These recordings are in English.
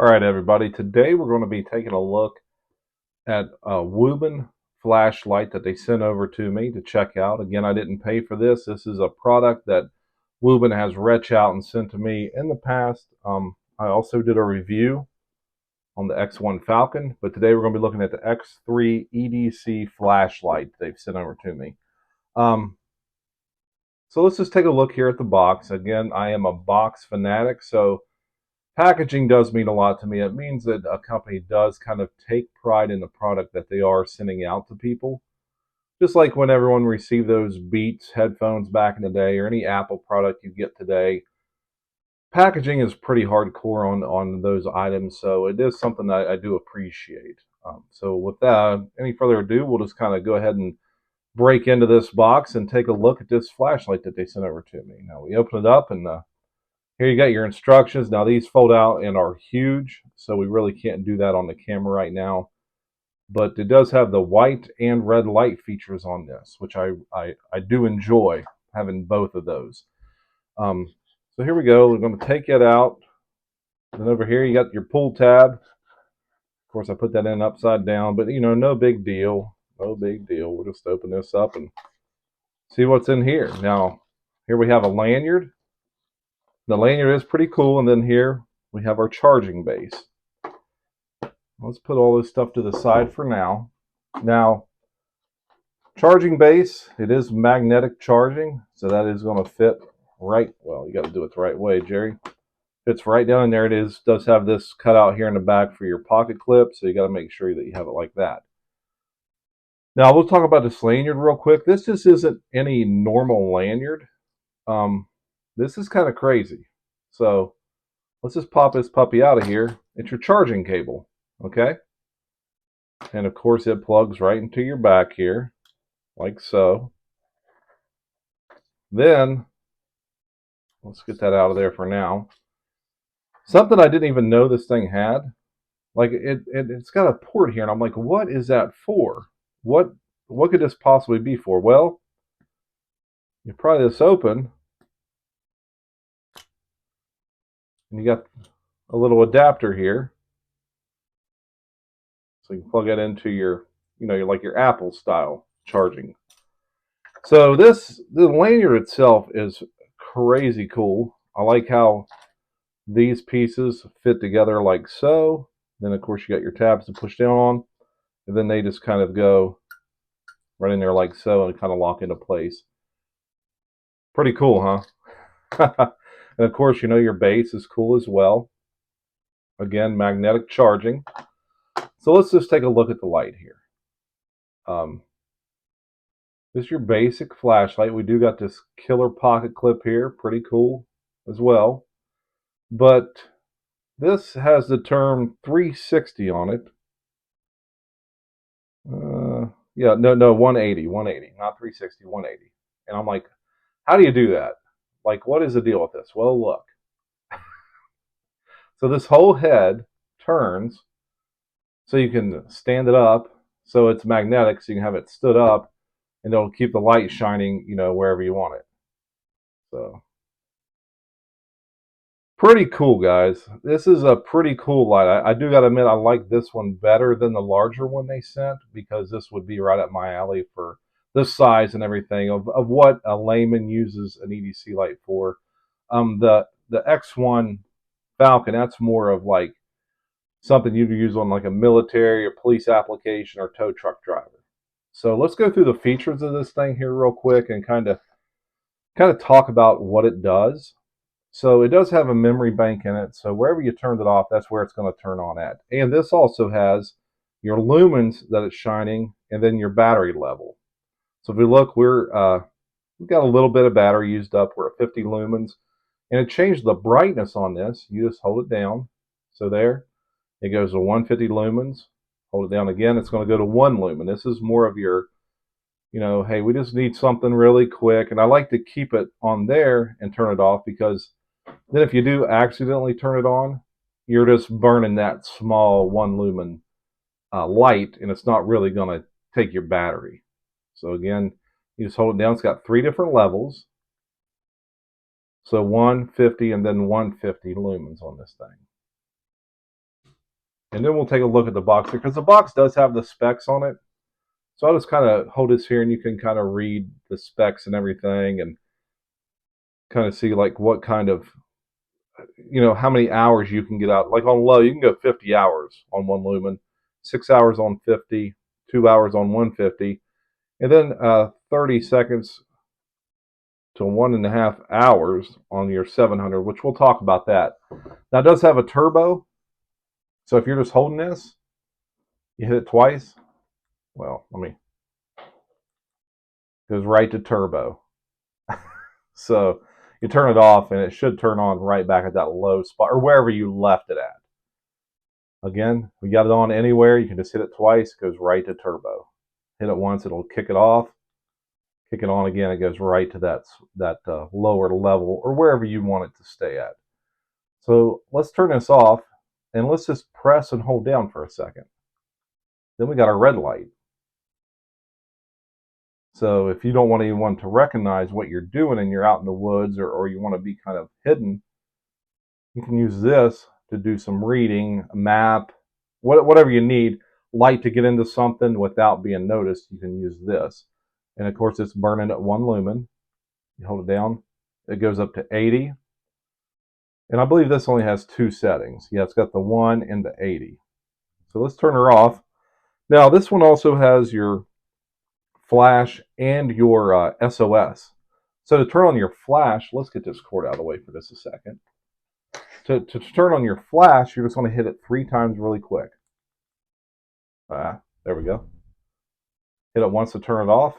All right, everybody. Today we're going to be taking a look at a WUBEN flashlight that they sent over to me to check out. Again, I didn't pay for this. This is a product that WUBEN has reached out and sent to me in the past. I also did a review on the X1 Falcon, but today we're going to be looking at the X3 EDC flashlight they've sent over to me. So let's just take a look here at the box. Again, I am a box fanatic, so packaging does mean a lot to me. It means that a company does kind of take pride in the product that they are sending out to people. Just like when everyone received those Beats headphones back in the day, or any Apple product you get today, packaging is pretty hardcore on those items. So it is something that I do appreciate. So with that, any further ado, we'll just kind of go ahead and break into this box and take a look at this flashlight that they sent over to me. Now we open it up and here you got your instructions. Now these fold out and are huge, so we really can't do that on the camera right now. But it does have the white and red light features on this, which I do enjoy having both of those. So here we go. We're going to take it out. Then over here you got your pull tab. Of course, I put that in upside down, but no big deal. No big deal. We'll just open this up and see what's in here. Now, here we have a lanyard. The lanyard is pretty cool, and then here we have our charging base. Let's put all this stuff to the side for now. Now, charging base, it is magnetic charging, so that is going to fit right, well, you got to do it the right way, Jerry. Fits right down in there. It does have this cut out here in the back for your pocket clip, so you got to make sure that you have it like that. Now, we'll talk about this lanyard real quick. This just isn't any normal lanyard. This is kind of crazy. So let's just pop this puppy out of here. It's your charging cable, okay? And of course it plugs right into your back here, like so. Then, let's get that out of there for now. Something I didn't even know this thing had, like it's got a port here, and I'm like, what is that for? What could this possibly be for? Well, you pry this open, and you got a little adapter here, so you can plug it into your, like your Apple style charging. So the lanyard itself is crazy cool. I like how these pieces fit together like so. Then of course you got your tabs to push down on, and then they just kind of go right in there like so and kind of lock into place. Pretty cool, huh? And of course, your base is cool as well. Again, magnetic charging. So let's just take a look at the light here. This is your basic flashlight. We do got this killer pocket clip here. Pretty cool as well. But this has the term 360 on it. Yeah, no, 180, not 360, 180. And I'm like, how do you do that? Like, what is the deal with this? Well, look. So this whole head turns so you can stand it up so it's magnetic, so you can have it stood up, and it'll keep the light shining, wherever you want it. So pretty cool, guys. This is a pretty cool light. I do got to admit, I like this one better than the larger one they sent, because this would be right up my alley for the size and everything of what a layman uses an EDC light for. The X1 Falcon, that's more of like something you'd use on like a military or police application or tow truck driver. So let's go through the features of this thing here real quick and kind of talk about what it does. So it does have a memory bank in it. So wherever you turned it off, that's where it's going to turn on at. And this also has your lumens that it's shining, and then your battery level. So if we look, we've got a little bit of battery used up. We're at 50 lumens. And it changed the brightness on this. You just hold it down. So there, it goes to 150 lumens. Hold it down again, it's going to go to 1 lumen. This is more of your, hey, we just need something really quick. And I like to keep it on there and turn it off, because then if you do accidentally turn it on, you're just burning that small 1 lumen light, and it's not really going to take your battery. So again, you just hold it down. It's got 3 different levels. So 150 and then 150 lumens on this thing. And then we'll take a look at the box because the box does have the specs on it. So I'll just kind of hold this here and you can kind of read the specs and everything and kind of see like what kind of, how many hours you can get out. Like on low, you can go 50 hours on one lumen, 6 hours on 50, 2 hours on 150, and then 30 seconds to 1.5 hours on your 700, which we'll talk about that. Now it does have a turbo. So if you're just holding this, you hit it twice. Well, goes right to turbo. So you turn it off and it should turn on right back at that low spot or wherever you left it at. Again, we got it on anywhere. You can just hit it twice. It goes right to turbo. Hit it once, it'll kick it off. Kick it on again, it goes right to that lower level or wherever you want it to stay at. So let's turn this off and let's just press and hold down for a second. Then we got our red light. So if you don't want anyone to recognize what you're doing and you're out in the woods or you want to be kind of hidden, you can use this to do some reading, a map, whatever you need, light to get into something without being noticed, you can use this. And of course it's burning at 1 lumen. You hold it down, it goes up to 80. And I believe this only has 2 settings. Yeah, it's got the 1 and the 80. So let's turn her off. Now this one also has your flash and your SOS. So to turn on your flash, let's get this cord out of the way for just a second. To turn on your flash, you're just going to hit it 3 times really quick. There we go. Hit it once to turn it off,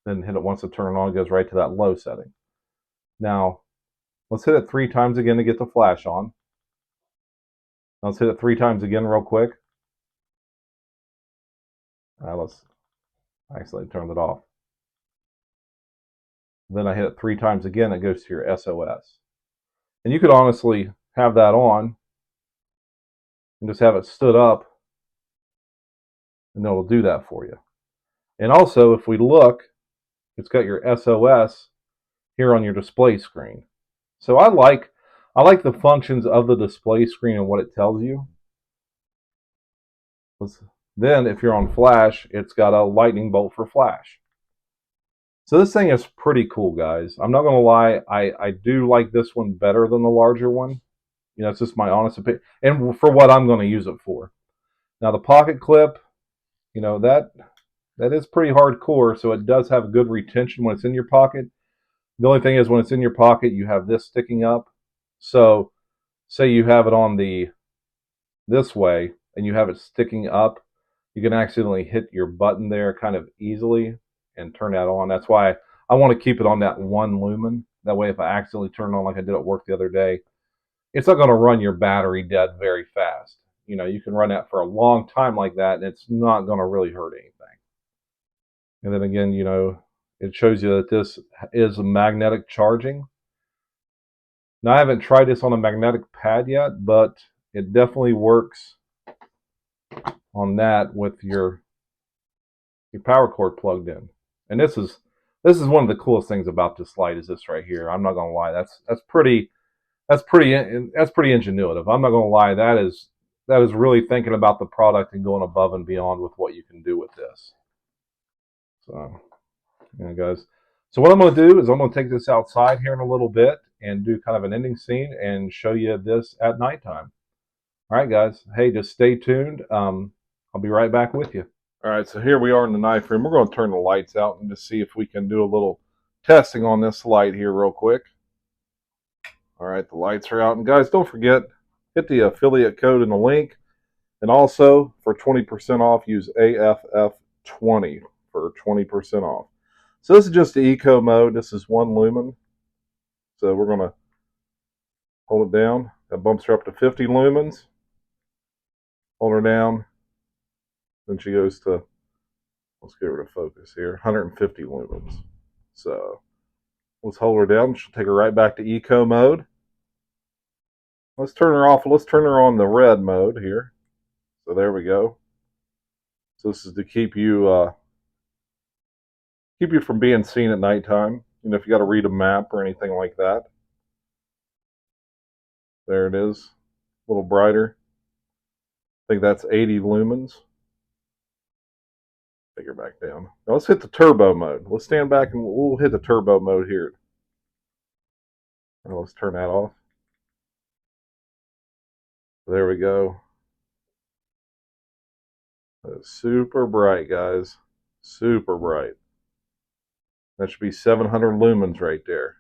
then hit it once to turn it on. It goes right to that low setting. Now, let's hit it 3 times again to get the flash on. Now let's hit it 3 times again real quick. Let's actually turn it off. Then I hit it 3 times again, it goes to your SOS. And you could honestly have that on and just have it stood up and it'll do that for you. And also, if we look, it's got your SOS here on your display screen. So I like the functions of the display screen and what it tells you. Then if you're on flash, it's got a lightning bolt for flash. So this thing is pretty cool, guys. I'm not going to lie, I do like this one better than the larger one. It's just my honest opinion. And for what I'm going to use it for. Now the pocket clip, that is pretty hardcore, so it does have good retention when it's in your pocket. The only thing is when it's in your pocket, you have this sticking up. So say you have it on this way and you have it sticking up, you can accidentally hit your button there kind of easily and turn that on. That's why I want to keep it on that 1 lumen. That way if I accidentally turn it on like I did at work the other day, it's not going to run your battery dead very fast. You can run that for a long time like that and it's not going to really hurt anything. And then again, it shows you that this is a magnetic charging. Now I haven't tried this on a magnetic pad yet, but it definitely works on that with your power cord plugged in. And this is one of the coolest things about this light is this right here. I'm not gonna lie, that's pretty ingenuitive. I'm not gonna lie, that is really thinking about the product and going above and beyond with what you can do with this. So yeah, guys. So what I'm going to do is I'm going to take this outside here in a little bit and do kind of an ending scene and show you this at nighttime. All right, guys. Hey, just stay tuned. I'll be right back with you. All right, so here we are in the knife room. We're going to turn the lights out and just see if we can do a little testing on this light here real quick. All right, the lights are out. And guys, don't forget, hit the affiliate code in the link. And also, for 20% off, use AFF20 for 20% off. So this is just the eco mode. This is 1 lumen. So we're going to hold it down. That bumps her up to 50 lumens. Hold her down. Then she goes to, let's get her to focus here, 150 lumens. So let's hold her down. She'll take her right back to eco mode. Let's turn her off. Let's turn her on the red mode here. So there we go. So this is to keep you from being seen at nighttime. If you got to read a map or anything like that. There it is, a little brighter. think that's 80 lumens. Take her back down. Now let's hit the turbo mode. Let's stand back and we'll hit the turbo mode here. Now let's turn that off. There we go. That's super bright, guys. Super bright. That should be 700 lumens right there.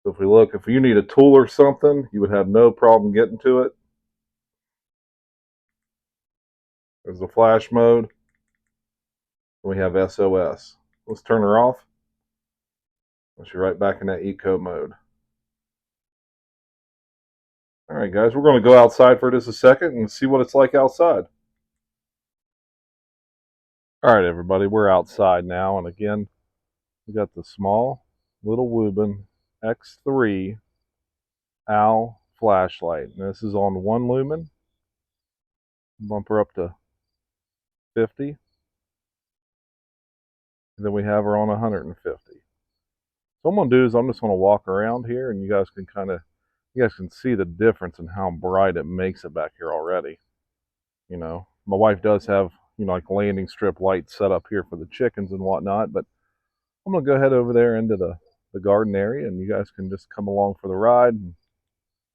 So if we look, if you need a tool or something, you would have no problem getting to it. There's the flash mode. We have SOS. Let's turn her off. Let's be right back in that eco mode. All right, guys, we're going to go outside for just a second and see what it's like outside. All right, everybody, we're outside now, and again, we got the small little WUBEN X3 OWL flashlight. And this is on 1 lumen. Bump her up to 50. And then we have her on 150. So what I'm going to do is I'm just going to walk around here, and you guys can see the difference in how bright it makes it back here already. You know, my wife does have, you know, like landing strip lights set up here for the chickens and whatnot, but I'm going to go ahead over there into the garden area, and you guys can just come along for the ride and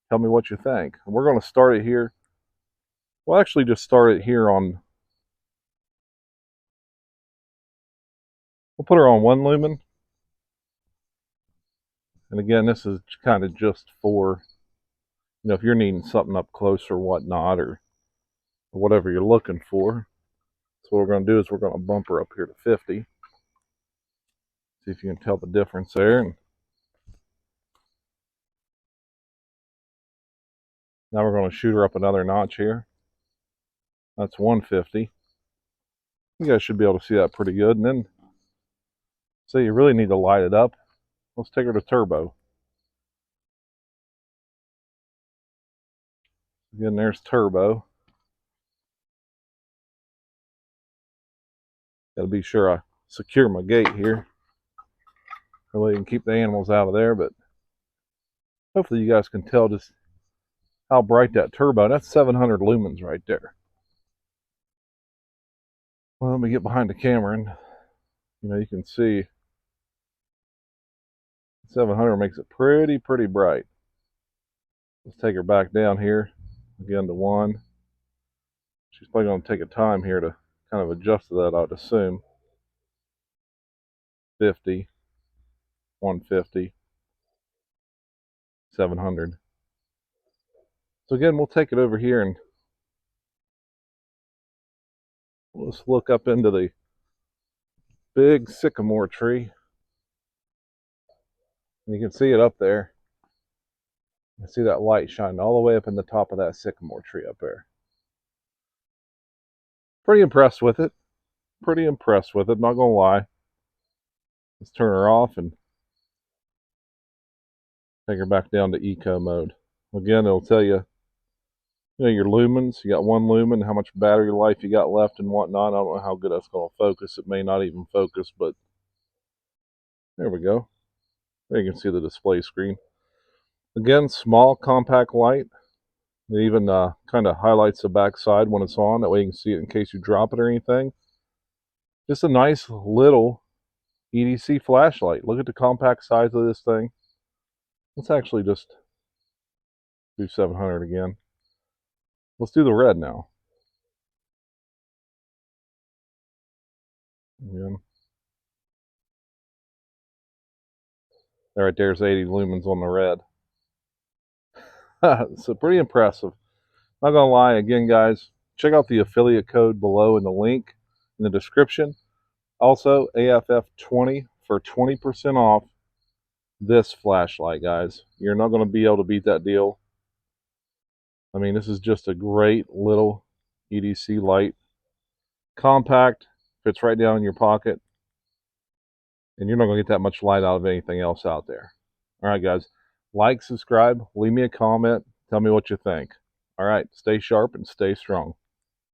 tell me what you think. And we're going to start it here. We'll actually just start it here on, we'll put her on 1 lumen. And again, this is kind of just for, you know, if you're needing something up close or whatnot, or whatever you're looking for. So what we're going to do is we're going to bump her up here to 50. See if you can tell the difference there. And now we're going to shoot her up another notch here. That's 150. You guys should be able to see that pretty good. And then, so you really need to light it up. Let's take her to turbo. Again, there's turbo. Gotta be sure I secure my gate here. That way you can keep the animals out of there, but hopefully you guys can tell just how bright that turbo. That's 700 lumens right there. Well, let me get behind the camera, and you know, you can see 700 makes it pretty bright. Let's take her back down here again to 1. She's probably going to take a time here to kind of adjust to that, I'd assume. 50, 150, 700. So again, we'll take it over here and let's look up into the big sycamore tree. And you can see it up there. I see that light shining all the way up in the top of that sycamore tree up there. Pretty impressed with it. Pretty impressed with it, not gonna lie. Let's turn her off and take her back down to eco mode. Again, it'll tell you, you know, your lumens. You got 1 lumen, how much battery life you got left and whatnot. I don't know how good that's going to focus. It may not even focus, but there we go. There you can see the display screen. Again, small, compact light. It even kind of highlights the back side when it's on. That way you can see it in case you drop it or anything. Just a nice little EDC flashlight. Look at the compact size of this thing. Let's actually just do 700 again. Let's do the red now. Again. There, right there's 80 lumens on the red. So pretty impressive. Not gonna lie, again, guys, check out the affiliate code below in the link in the description. Also, AFF20 for 20% off this flashlight, guys. You're not going to be able to beat that deal. I mean, this is just a great little EDC light. Compact, fits right down in your pocket. And you're not going to get that much light out of anything else out there. All right, guys. Like, subscribe, leave me a comment. Tell me what you think. All right, stay sharp and stay strong.